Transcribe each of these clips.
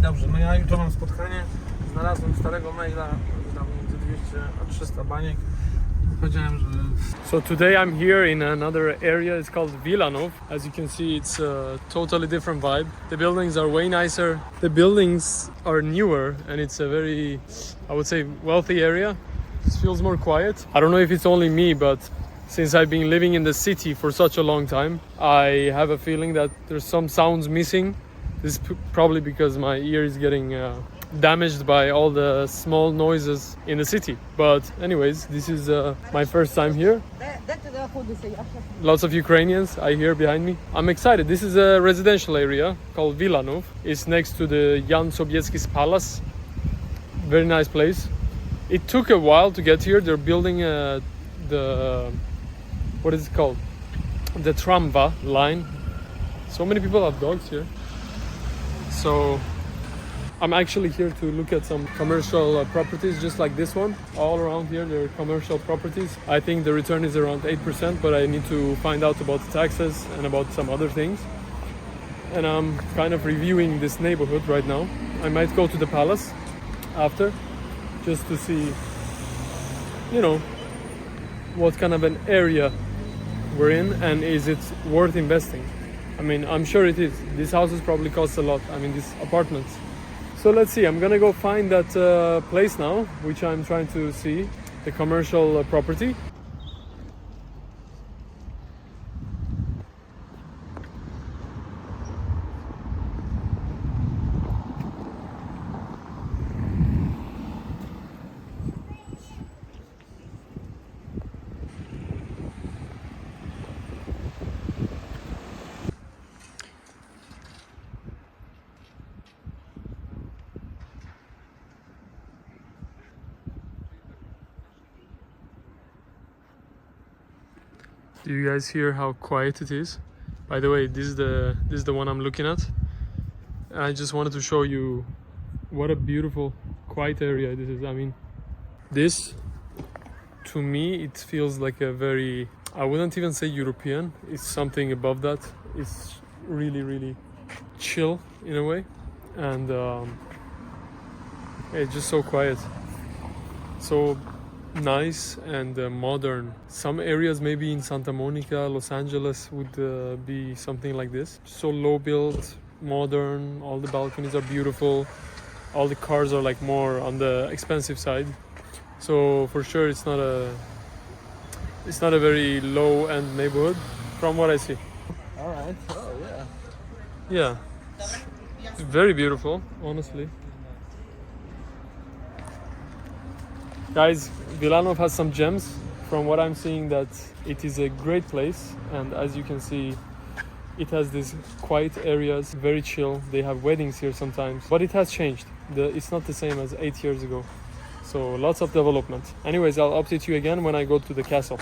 dobrze, no ja jutro mam spotkanie. Znalazłem starego maila, tam między 200 a 300 baniek. Powiedziałem, że... So today I'm here in another area. It's called Wilanow. As you can see, it's a totally different vibe. The buildings are way nicer. The buildings are newer, and it's a very, I would say, wealthy area. This feels more quiet. I don't know if it's only me, but since I've been living in the city for such a long time, I have a feeling that there's some sounds missing. This is probably because my ear is getting damaged by all the small noises in the city. But anyways, this is my first time here. Lots of Ukrainians I hear behind me. I'm excited. This is a residential area called Wilanów. It's next to the Jan Sobieski's Palace. Very nice place. It took a while to get here. They're building the, what is it called? The tramva line. So many people have dogs here. So I'm actually here to look at some commercial properties just like this one. All around here there are commercial properties. I think the return is around 8%, but I need to find out about the taxes and about some other things. And I'm kind of reviewing this neighborhood right now. I might go to the palace after, just to see, you know, what kind of an area we're in and is it worth investing. I mean, I'm sure it is. These houses probably cost a lot. I mean, these apartments. So let's see, I'm gonna go find that place now, which I'm trying to see, the commercial property. Do you guys hear how quiet it is? By the way, this is the one I'm looking at. I just wanted to show you what a beautiful, quiet area this is. I mean, this, to me, it feels like a very, I wouldn't even say European. It's something above that. It's really, really chill in a way. And it's just so quiet. So nice and modern. Some areas maybe in Santa Monica, Los Angeles would be something like this. So low built, modern, all the balconies are beautiful. All the cars are like more on the expensive side. So for sure it's not a very low end neighborhood from what I see. All right. Oh yeah. Yeah. It's very beautiful, honestly. Guys, Wilanów has some gems. From what I'm seeing, that it is a great place, and as you can see, it has these quiet areas, very chill. They have weddings here sometimes, but it has changed. It's not the same as 8 years ago. So lots of development. Anyways, I'll update you again when I go to the castle.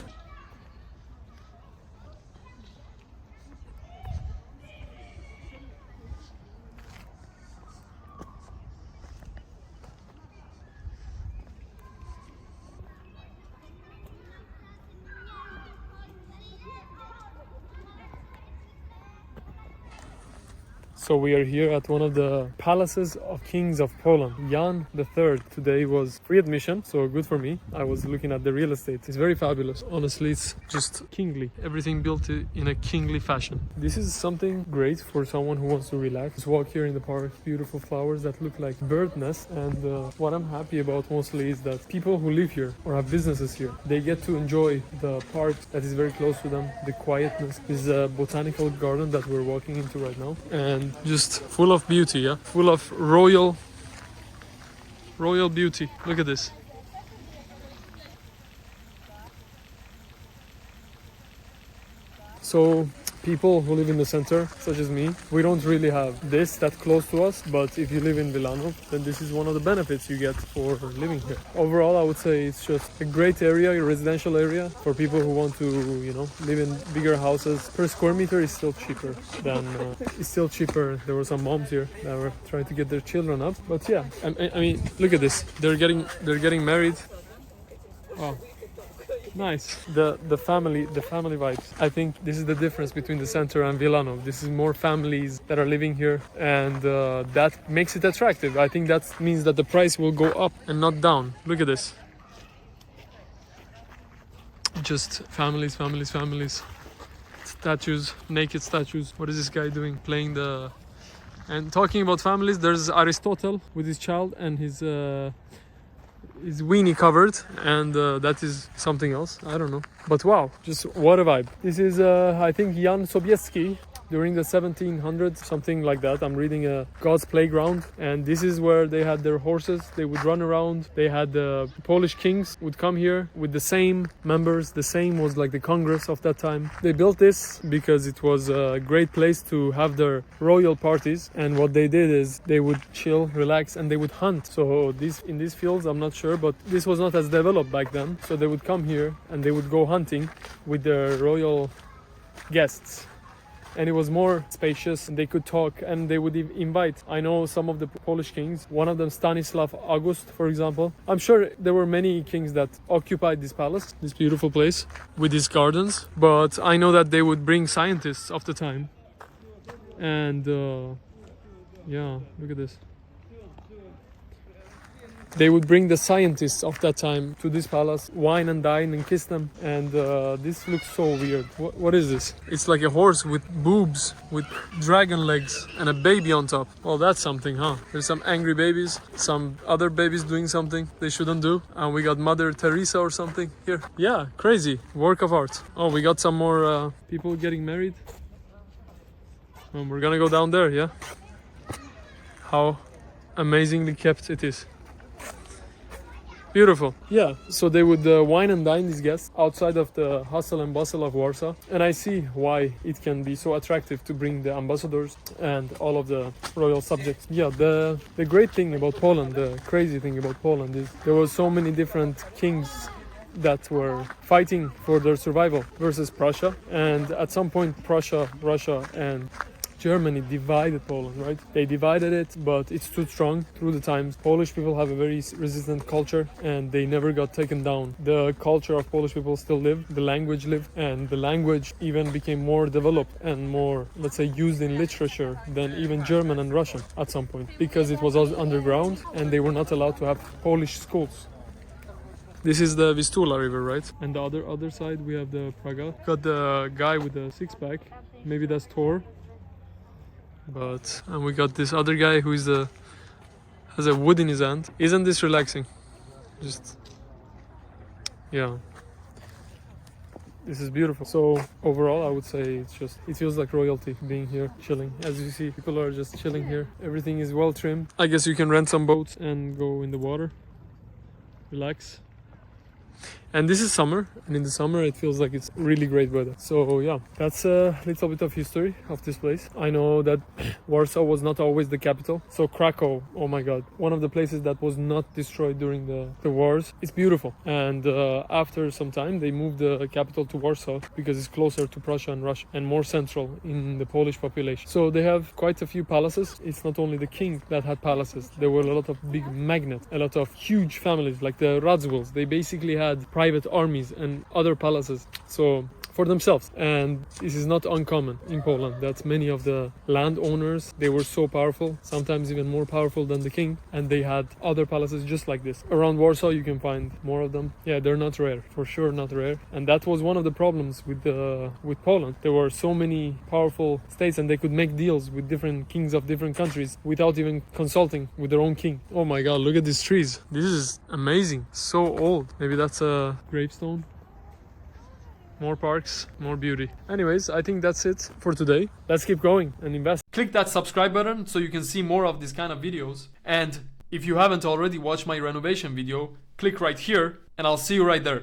So we are here at one of the palaces of kings of Poland. Jan III today was free admission, so good for me. I was looking at the real estate. It's very fabulous. Honestly, it's just kingly. Everything built in a kingly fashion. This is something great for someone who wants to relax. Just walk here in the park, beautiful flowers that look like bird nests. And what I'm happy about mostly is that people who live here or have businesses here, they get to enjoy the park that is very close to them, the quietness. This is a botanical garden that we're walking into right now. And just full of beauty, yeah, full of royal beauty. Look at this. So people who live in the center, such as me, we don't really have this that close to us, but if you live in Wilanow, then this is one of the benefits you get for living here. Overall, I would say it's just a great area, a residential area for people who want to, you know, live in bigger houses. Per square meter is still cheaper than, There were some moms here that were trying to get their children up, but yeah, I mean, look at this. They're getting married. Oh. Nice. The family vibes. I think this is the difference between the center and Wilanów. This is more families that are living here, and that makes it attractive. I think that means that the price will go up and not down. Look at this. Just families. Statues, naked statues. What is this guy doing? Playing the... And talking about families, there's Aristotle with his child and his weenie covered, and that is something else. I don't know. But wow, just what a vibe. This is, I think, Jan Sobieski during the 1700s, something like that. I'm reading God's Playground, and this is where they had their horses. They would run around. They had the Polish kings would come here with the same members. The same was like the Congress of that time. They built this because it was a great place to have their royal parties, and what they did is they would chill, relax, and they would hunt. So in these fields, I'm not sure, but this was not as developed back then. So they would come here and they would go hunting with their royal guests. And it was more spacious, and they could talk, and they would invite. I know some of the Polish kings, one of them Stanislav August, for example. I'm sure there were many kings that occupied this palace, this beautiful place with these gardens, but I know that they would bring scientists of the time. And yeah, look at this. They would bring the scientists of that time to this palace, wine and dine and kiss them. And this looks so weird. What is this? It's like a horse with boobs, with dragon legs and a baby on top. Well, that's something, huh? There's some angry babies, some other babies doing something they shouldn't do. And we got Mother Teresa or something here. Yeah, crazy. Work of art. Oh, we got some more people getting married. And we're gonna go down there, yeah? How amazingly kept it is. Beautiful. Yeah, so they would wine and dine these guests outside of the hustle and bustle of Warsaw. And I see why it can be so attractive to bring the ambassadors and all of the royal subjects. Yeah, the great thing about Poland, the crazy thing about Poland is there were so many different kings that were fighting for their survival versus Prussia. And at some point, Prussia, Russia, and Germany divided Poland, right? They divided it, but it stood strong through the times. Polish people have a very resistant culture, and they never got taken down. The culture of Polish people still lived, the language lived, and the language even became more developed and more, let's say, used in literature than even German and Russian at some point, because it was all underground and they were not allowed to have Polish schools. This is the Vistula River, right? And the other side we have the Praga. Got the guy with the six-pack. Maybe that's Thor. And we got this other guy who has a wood in his hand. Isn't this relaxing? Just, yeah. This is beautiful. So overall, I would say it feels like royalty being here, chilling. As you see, people are just chilling here. Everything is well trimmed. I guess you can rent some boats and go in the water, relax. And this is summer, and in the summer it feels like it's really great weather. So yeah, that's a little bit of history of this place. I know that Warsaw was not always the capital. So Krakow, oh my god, one of the places that was not destroyed during the wars. It's beautiful. And after some time they moved the capital to Warsaw because it's closer to Prussia and Russia and more central in the Polish population. So they have quite a few palaces. It's not only the king that had palaces. There were a lot of big magnates, a lot of huge families like the Radziwills. They basically had private armies and other palaces so for themselves, and this is not uncommon in Poland. That's many of the landowners, they were so powerful, sometimes even more powerful than the king, and they had other palaces just like this. Around Warsaw you can find more of them. Yeah, they're not rare, for sure not rare, and that was one of the problems with Poland. There were so many powerful states and they could make deals with different kings of different countries without even consulting with their own king. Oh my god, look at these trees. This is amazing, so old. Maybe that's a gravestone. More parks, more beauty. Anyways, I think that's it for today. Let's keep going and invest. Click that subscribe button so you can see more of these kind of videos. And if you haven't already watched my renovation video, click right here and I'll see you right there.